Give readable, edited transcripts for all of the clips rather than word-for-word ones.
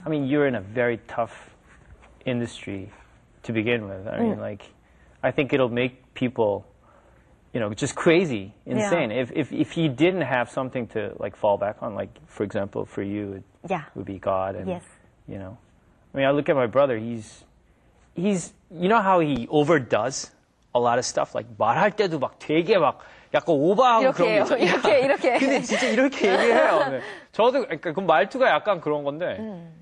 I mean, you're in a very tough industry to begin with. I mean, like, I think it'll make people, you know, just crazy, insane. Yeah. If you didn't have something to like fall back on, like for example, for you, it would be God, and Yes. you know, I mean, I look at my brother. He's, you know how he overdoes a lot of stuff. Like 말할 때도 막 되게 막 약간 오버하고 그런 게 있잖아요. 이렇게. 근데 진짜 이렇게 얘기해요. 네. 저도 그러니까 그 말투가 약간 그런 건데.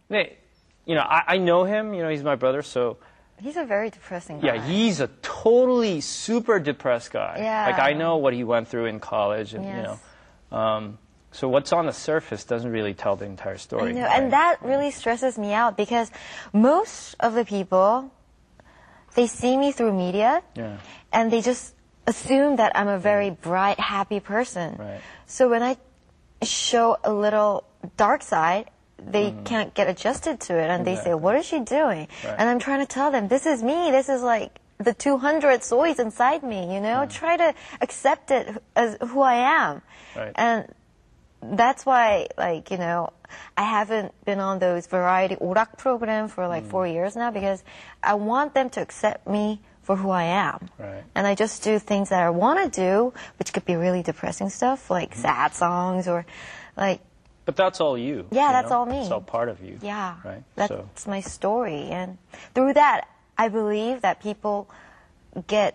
근데 you know, I know him. You know, he's my brother, so. He's a very depressing guy. Yeah, he's a totally super depressed guy. Yeah. Like I know what he went through in college, and you know, so what's on the surface doesn't really tell the entire story. I know, right? and that really stresses me out because most of the people, they see me through media, and they just assume that I'm a very bright, happy person. Right. So when I show a little dark side, they can't get adjusted to it, and they say, "What is she doing?" Right. And I'm trying to tell them, "This is me. This is like the 200 soys inside me. You know, try to accept it as who I am." Right. And that's why, like, you know, I haven't been on those variety 오락 program for like 4 years now because I want them to accept me for who I am. Right. And I just do things that I want to do, which could be really depressing stuff, like sad songs or like. But that's all you. Yeah, you that's know? all me. It's all part of you. Yeah. Right. That's my story. And through that, I believe that people get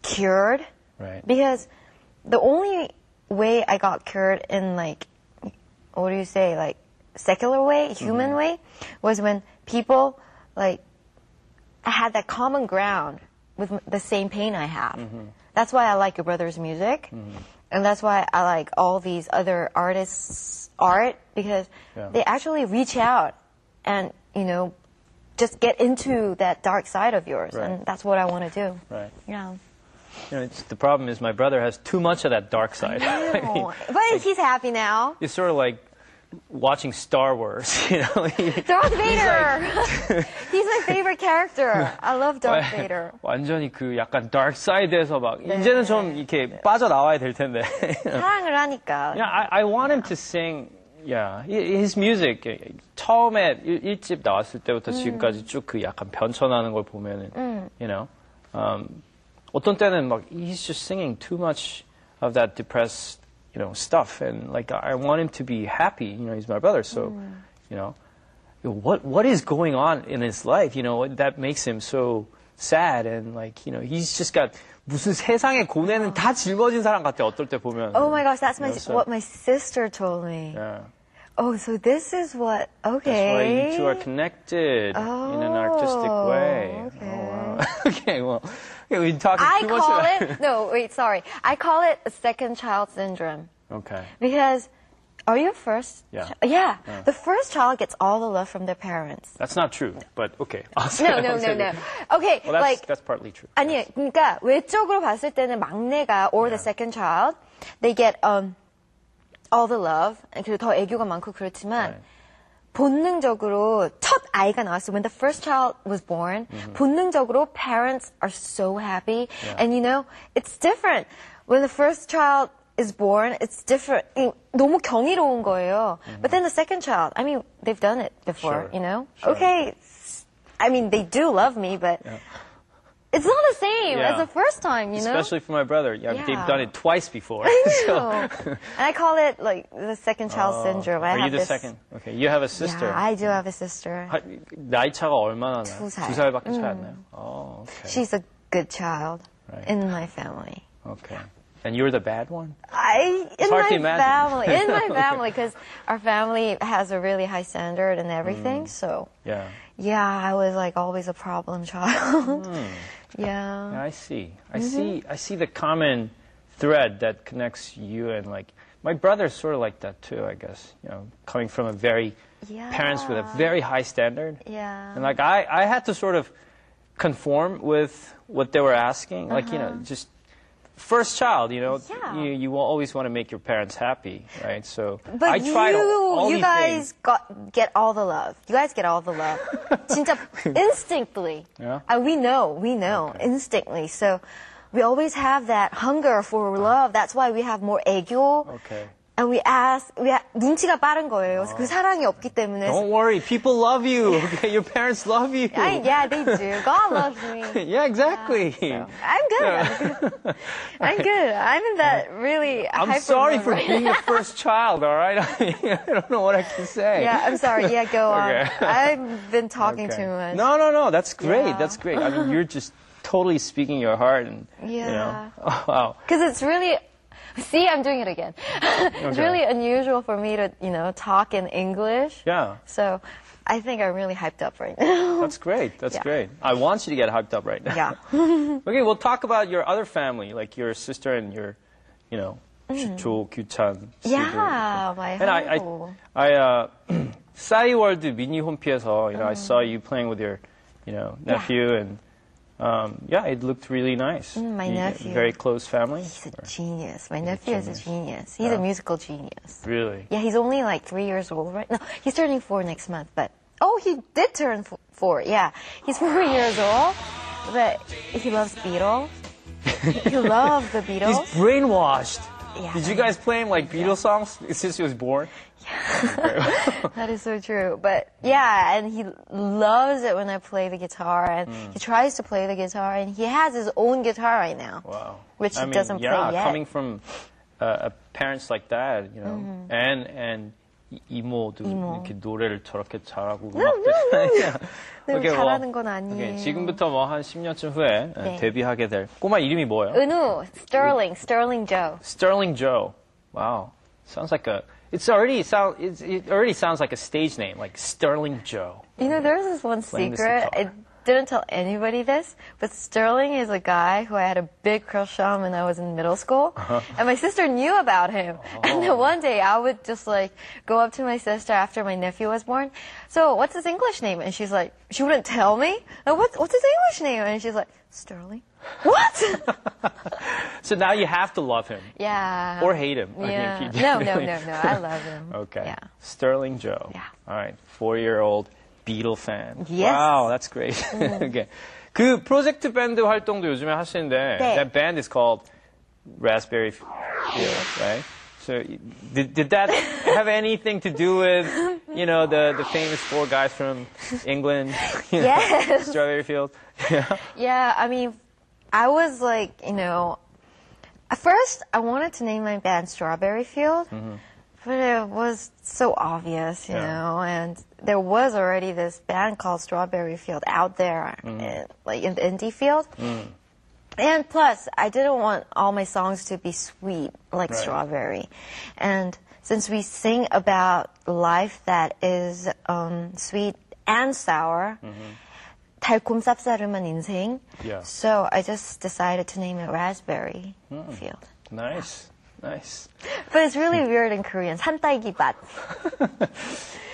cured. Right. Because the only way I got cured in like, what do you say, like secular way, human way, was when people like had that common ground with the same pain I have. That's why I like your brother's music. And that's why I like all these other artists' art, because they actually reach out and, you know, just get into that dark side of yours. Right. And that's what I want to do. Right. Yeah. You know, the problem is my brother has too much of that dark side. No. But he's happy now. It's sort of like watching Star Wars, you know. Darth Vader! He's my favorite character. I love Darth Vader. 완전히 그 약간 dark side에서 막 이제는 좀 이렇게 빠져나와야 될 텐데. 사랑을 하니까. Yeah, I want him to sing. Yeah, his music 처음에 1집 나왔을 때부터 지금까지 쭉 그 약간 변천하는 걸 보면은, you know, 어떤 때는 막 he's just singing too much of that depressed, you know, stuff, and like I want him to be happy. You know, he's my brother, so you know, what is going on in his life? You know, that makes him so sad, and like, you know, he's just got 무슨 세상의 고뇌는 다 짊어진 사람 같아. 어떨 때 보면. Oh my gosh, that's so, what my sister told me. Yeah. Oh, so this is what, okay. That's why you two are connected in an artistic way. Okay. Oh, wow. Okay, well, we're talking I too much call about it, no, wait, sorry. I call it a second child syndrome. Okay. Because, are you first? Yeah. Yeah. The first child gets all the love from their parents. That's not true, but okay. No. Okay, Well, like. that's partly true. 아니, 그러니까 외적으로 봤을 때는 막내가 or the second child, they get all the love, 그리고 더 애교가 많고 그렇지만 Right. 본능적으로 첫 아이가 나왔어. When the first child was born, 본능적으로 parents are so happy, and you know it's different. When the first child is born, it's different. 너무 경이로운 거예요. But then the second child, I mean, they've done it before, Sure. you know. Sure. Okay, I mean they do love me, but. It's not the same as the first time, you know? Especially for my brother. Yeah, Yeah. they've done it twice before. And I call it like the second child syndrome. I Are you have the this, second? Okay, you have a sister. Yeah, I do have a sister. 나이 차가 얼마나 나요? 2살. 2살밖에 차이 안 나요? Oh, okay. She's a good child Right. in my family. Okay. And you're the bad one? In hard to my imagine. family, because our family has a really high standard and everything. So Yeah. yeah, I was like always a problem child. Yeah, Yeah. I see. I see the common thread that connects you and like my brother's sort of like that too, I guess. You know, coming from a very parents with a very high standard. Yeah. And like I had to sort of conform with what they were asking. Like, you know, just first child, you know, Yeah. you will always want to make your parents happy, right? So But I tried all you these guys things. get all the love. You guys get all the love. 진짜 instinctively. Yeah? We know, instinctively. So we always have that hunger for love. That's why we have more 애교. Okay. And 눈치가 빠른 거예요. 그 사랑이 없기 때문에. Don't worry, people love you. Okay, your parents love you. Yeah, they do. God loves me. Yeah, exactly. So, I'm good. I'm good. I'm in that really I'm hyper sorry mode for right being now. a first child, all right? I mean, I don't know what I can say. Yeah, I'm sorry. Yeah, go on. Okay. I've been talking Okay. too much. No, that's great. Yeah. That's great. I mean, you're just totally speaking your heart and, you know, Yeah. oh, wow. Because it's really, see, I'm doing it again. It's Okay. really unusual for me to, talk in English. Yeah. So I think I'm really hyped up right now. That's great. That's Yeah. great. I want you to get hyped up right now. Yeah. Okay, we'll talk about your other family, like your sister and your, 주초, 규찬. Yeah, my And whole. 싸이월드 미니 홈피에서, I saw you playing with your, nephew and, it looked really nice. My nephew. Very close family. He's a genius. My nephew is a genius. He's a musical genius. Really? Yeah, he's only like 3 years old right now. He's turning 4 next month, but he did turn 4. Yeah, he's 4 years old, but he loves Beatles. He loves the Beatles. He's brainwashed. Yeah. Did you guys play him like Beatles songs since he was born? That is so true. But yeah, and he loves it when I play the guitar, and he tries to play the guitar, and he has his own guitar right now. Wow. Which he doesn't play yet. Coming from parents like that, and 이모도 이렇게 노래를 저렇게 잘하고 음악도 네, 잘하는 건 아니에요. Okay, 지금부터 뭐 한 10년쯤 후에 네. 데뷔하게 될 꼬마 이름이 뭐예요? 은우, Sterling Joe. Sterling Joe. Wow. Sounds like it already sounds like a stage name, like Sterling Joe. There's this one Playing the secret. guitar. I didn't tell anybody this, but Sterling is a guy who I had a big crush on when I was in middle school. And my sister knew about him. And then one day I would just go up to my sister after my nephew was born. So what's his English name? And she's like, she wouldn't tell me. Like, what's his English name? And she's like, Sterling. What? So now you have to love him. Yeah. Or hate him. Yeah. I mean, if you No. really- I love him. Okay. Yeah. Sterling Joe. Yeah. All right. 4-year-old Beatle fan. Yes. Wow, that's great. Okay. 그 프로젝트 밴드 활동도 요즘에 하시는데 네. that band is called Raspberry Field, right? So did that have anything to do with, the famous 4 guys from England? Yes. Strawberry Field? Yeah. Yeah, I mean, I was at first I wanted to name my band Strawberry Field, but it was so obvious, you know, and there was already this band called Strawberry Field out there, in the indie field. And plus, I didn't want all my songs to be sweet, like Right. Strawberry. And since we sing about life that is sweet and sour, 달콤 쌉싸름한 인생. Yeah. So I just decided to name it Raspberry Field. Nice. But it's really weird in Korean. 산딸기밭.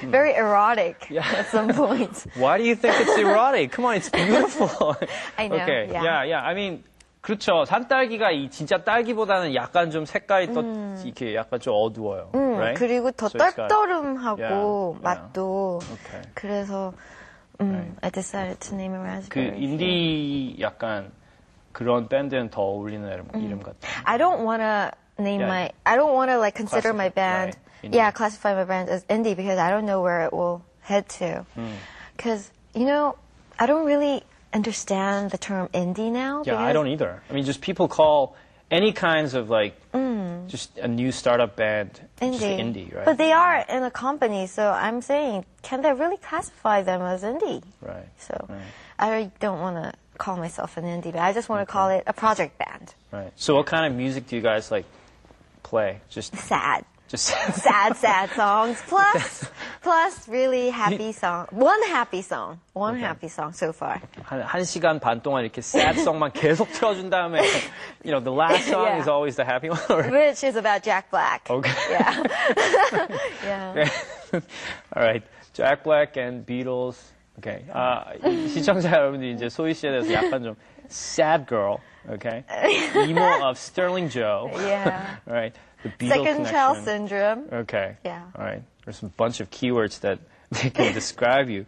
Very erotic at some point. Why do you think it's erotic? Come on, it's beautiful. I know, Okay. yeah. I mean, 그렇죠. 산딸기가 이 진짜 딸기보다는 약간 좀 색깔이 더 이렇게 약간 좀 어두워요. Right? 그리고 더 So it's got- 떨떠름하고 Yeah. 맛도. Okay. 그래서 I decided to name it 그 Raspberry. 인디 약간 그런 밴드는 더 어울리는 이름 같아. I don't want to name Yeah. I don't want to consider my Classify, band, right, indie. yeah, classify my band as indie because I don't know where it will head to. Because, I don't really understand the term indie now. Yeah, I because- don't either. I mean, just people call any kinds of just a new startup band just indie, right? But they are in a company, so I'm saying, can they really classify them as indie? Right. So Right. I don't want to call myself an indie, but I just want to call it a project band. Right. So what kind of music do you guys play? Just Sad. sad. sad songs. Plus really happy song. One happy song so far. 한 시간 반 동안 이렇게 sad song만 계속 틀어준 다음에, the last song Yeah. is always the happy one. Or... Which is about Jack Black. Okay. Yeah. Yeah. All right. Jack Black and Beatles. Okay. 시청자 여러분들 이제 소희 씨에 대해서 약간 좀 sad girl. Okay. Emo of Sterling Joe. Yeah. All right. The Beatles Second child connection. syndrome. Okay. Yeah. All right. There's a bunch of keywords that they can describe you.